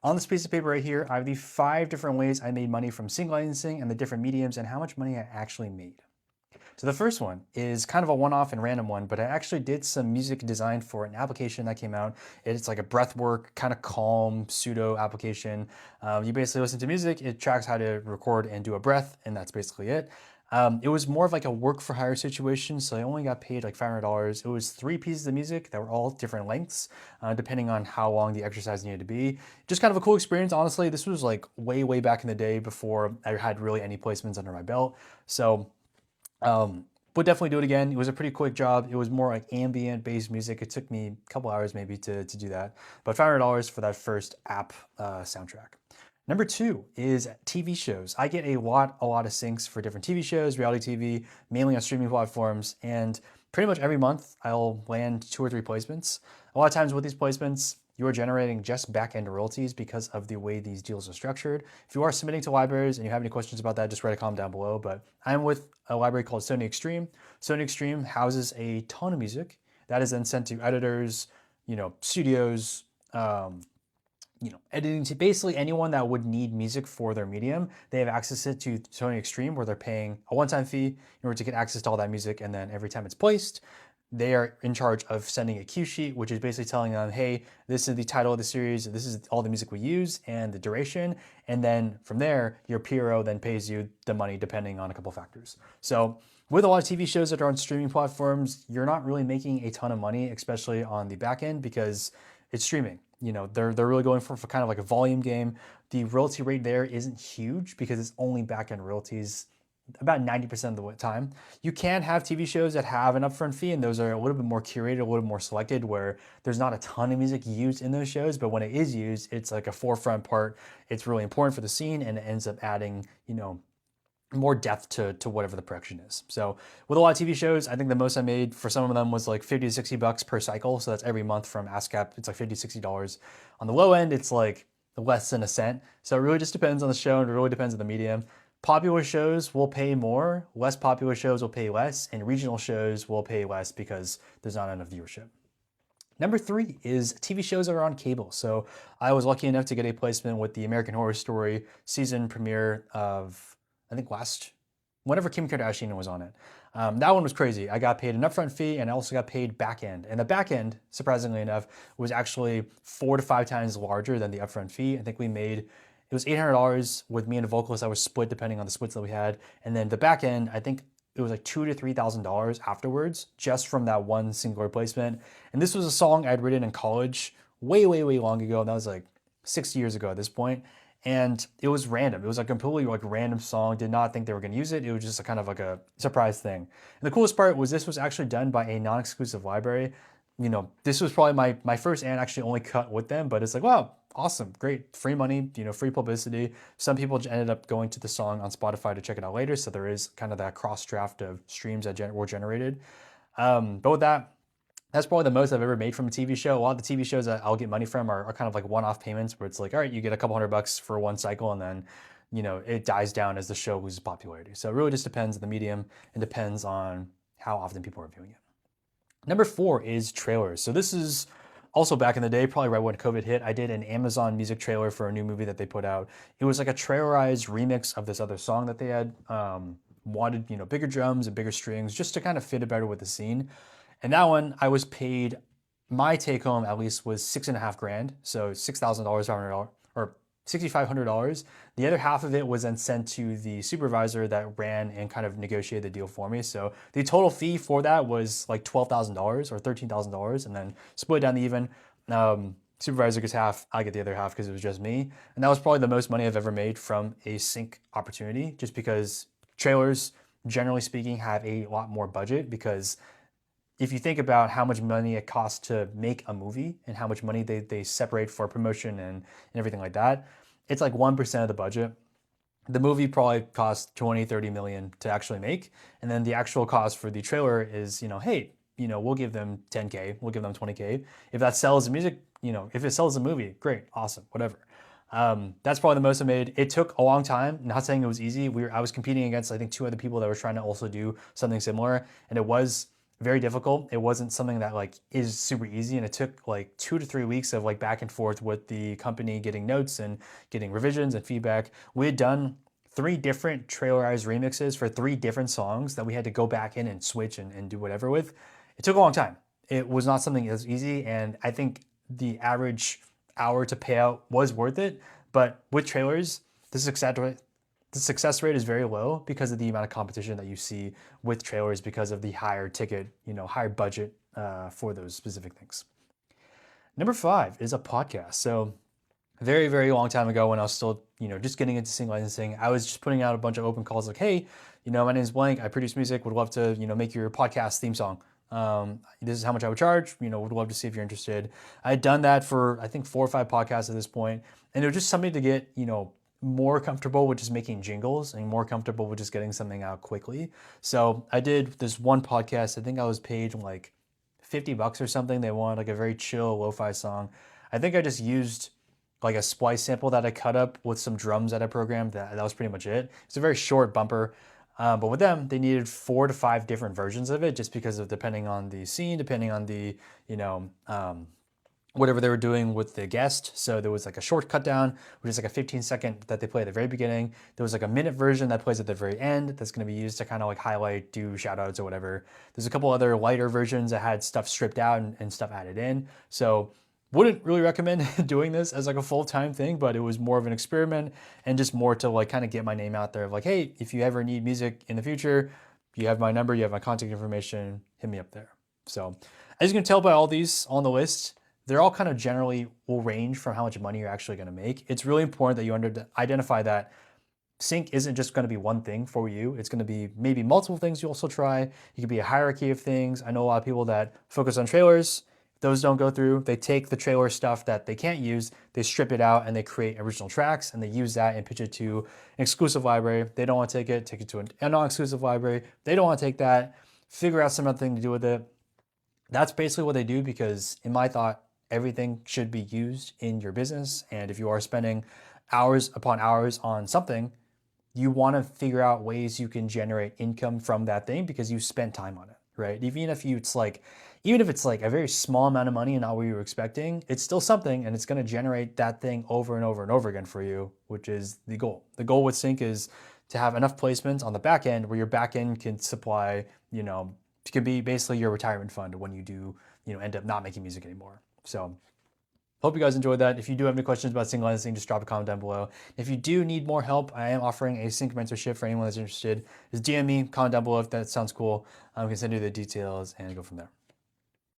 On this piece of paper right here, I have the 5 different ways I made money from single licensing and the different mediums and how much money I actually made. So the first one is kind of a one-off and random one, but I actually did some music design for an application that came out. It's like a breathwork, kind of calm pseudo application. You basically listen to music, it tracks how to record and do a breath, and that's basically it. It was more of like a work for hire situation, so I only got paid like $500. It was 3 pieces of music that were all different lengths, depending on how long the exercise needed to be. Just kind of a cool experience, honestly. This was like way, way back in the day before I had really any placements under my belt. So would definitely do it again. It was a pretty quick job. It was more like ambient based music. It took me a couple hours maybe to do that, but $500 for that first app soundtrack. Number 2 is TV shows. I get a lot of syncs for different TV shows, reality TV, mainly on streaming platforms, and pretty much every month I'll land 2 or 3 placements. A lot of times with these placements, you are generating just back-end royalties because of the way these deals are structured. If you are submitting to libraries and you have any questions about that, just write a comment down below. But I'm with a library called Sony Extreme. Sony Extreme houses a ton of music that is then sent to editors, studios, editing to basically anyone that would need music for their medium. They have access to Sony Extreme where they're paying a one-time fee in order to get access to all that music. And then every time it's placed, they are in charge of sending a cue sheet, which is basically telling them, hey, this is the title of the series, this is all the music we use and the duration. And then from there, your PRO then pays you the money depending on a couple factors. So with a lot of TV shows that are on streaming platforms, you're not really making a ton of money, especially on the back end because it's streaming. They're really going for kind of like a volume game. The royalty rate there isn't huge because it's only back end royalties about 90% of the time. You can have TV shows that have an upfront fee, and those are a little bit more curated, a little more selected, where there's not a ton of music used in those shows, but when it is used, it's like a forefront part. It's really important for the scene, and it ends up adding, more depth to whatever the production is. So with a lot of TV shows, I think the most I made for some of them was like 50 to 60 bucks per cycle. So that's every month from ASCAP. It's like 50, $60. On the low end, it's like less than a cent. So it really just depends on the show and it really depends on the medium. Popular shows will pay more, less popular shows will pay less, and regional shows will pay less because there's not enough viewership. Number 3 is TV shows that are on cable. So I was lucky enough to get a placement with the American Horror Story season premiere of, I think whenever Kim Kardashian was on it. That one was crazy. I got paid an upfront fee and I also got paid back end. And the back end, surprisingly enough, was actually 4 to 5 times larger than the upfront fee. I think it was $800 with me and a vocalist that was split depending on the splits that we had. And then the back end, I think it was like $2,000 to $3,000 afterwards, just from that one singular placement. And this was a song I'd written in college way, way, way long ago. And that was like 6 years ago at this point. And it was random. It was a completely like random song. Did not think they were going to use it. It was just a kind of like a surprise thing. And the coolest part was this was actually done by a non-exclusive library. This was probably my first and actually only cut with them, but it's like, wow, awesome, great, free money, free publicity. Some people ended up going to the song on Spotify to check it out later, so there is kind of that cross draft of streams that were generated. But with that, that's probably the most I've ever made from a TV show. A lot of the TV shows that I'll get money from are kind of like one-off payments where it's like, all right, you get a couple $100 for one cycle and then, it dies down as the show loses popularity. So it really just depends on the medium and depends on how often people are viewing it. Number 4 is trailers. So this is also back in the day, probably right when COVID hit. I did an Amazon music trailer for a new movie that they put out. It was like a trailerized remix of this other song that they had wanted, bigger drums and bigger strings just to kind of fit it better with the scene. And that one, I was paid, my take home at least was $6,500, so $6,000, $500, or $6,500. The other half of it was then sent to the supervisor that ran and kind of negotiated the deal for me. So the total fee for that was like $12,000 or $13,000, and then split down the even. Supervisor gets half, I get the other half because it was just me. And that was probably the most money I've ever made from a sync opportunity, just because trailers, generally speaking, have a lot more budget because if you think about how much money it costs to make a movie and how much money they separate for promotion and everything like that, it's like 1% of the budget. The movie probably costs 20, 30 million to actually make. And then the actual cost for the trailer is, hey, we'll give them 10K, we'll give them 20K. If that sells the music, if it sells the movie, great, awesome, whatever. That's probably the most I made. It took a long time. Not saying it was easy. I was competing against, I think, 2 other people that were trying to also do something similar. And it was very difficult. It wasn't something that like is super easy, and it took like 2 to 3 weeks of like back and forth with the company, getting notes and getting revisions and feedback. We had done 3 different trailerized remixes for 3 different songs that we had to go back in and switch and do whatever with. It took a long time. It was not something that was easy, and I think the average hour to pay out was worth it. But with trailers, the success rate is very low because of the amount of competition that you see with trailers because of the higher ticket, higher budget for those specific things. Number 5 is a podcast. So very, very long time ago when I was still, just getting into sync licensing, I was just putting out a bunch of open calls like, hey, my name is blank, I produce music, would love to, make your podcast theme song. This is how much I would charge, would love to see if you're interested. I had done that for, I think, 4 or 5 podcasts at this point, and it was just something to get, more comfortable with just making jingles and more comfortable with just getting something out quickly. So I did this one podcast. I think I was paid like $50 or something. They wanted like a very chill lo-fi song. I think I just used like a splice sample that I cut up with some drums that I programmed. That was pretty much it. It's a very short bumper. But with them, they needed 4 to 5 different versions of it just because of depending on the scene, depending on the, whatever they were doing with the guest. So there was like a short cut down, which is like a 15-second that they play at the very beginning. There was like a minute version that plays at the very end that's going to be used to kind of like highlight, do shout outs or whatever. There's a couple other lighter versions that had stuff stripped out and stuff added in. So wouldn't really recommend doing this as like a full-time thing, but it was more of an experiment and just more to like kind of get my name out there of like, hey, if you ever need music in the future, you have my number, you have my contact information, hit me up there. So as you can tell by all these on the list, they're all kind of generally will range from how much money you're actually going to make. It's really important that you identify that sync isn't just going to be one thing for you. It's going to be maybe multiple things you also try. It could be a hierarchy of things. I know a lot of people that focus on trailers. If those don't go through, they take the trailer stuff that they can't use, they strip it out and they create original tracks and they use that and pitch it to an exclusive library. They don't want to take it to a non-exclusive library. They don't want to take that, figure out some other thing to do with it. That's basically what they do because in my thought, everything should be used in your business. And if you are spending hours upon hours on something, you want to figure out ways you can generate income from that thing because you spent time on it, right? Even if it's like a very small amount of money and not what you were expecting, it's still something and it's going to generate that thing over and over and over again for you, which is the goal. The goal with sync is to have enough placements on the back end where your back end can supply, it can be basically your retirement fund when you do, end up not making music anymore. So hope you guys enjoyed that. If you do have any questions about sync licensing, just drop a comment down below. If you do need more help, I am offering a sync mentorship for anyone that's interested. Just DM me, comment down below if that sounds cool. I can send you the details and go from there.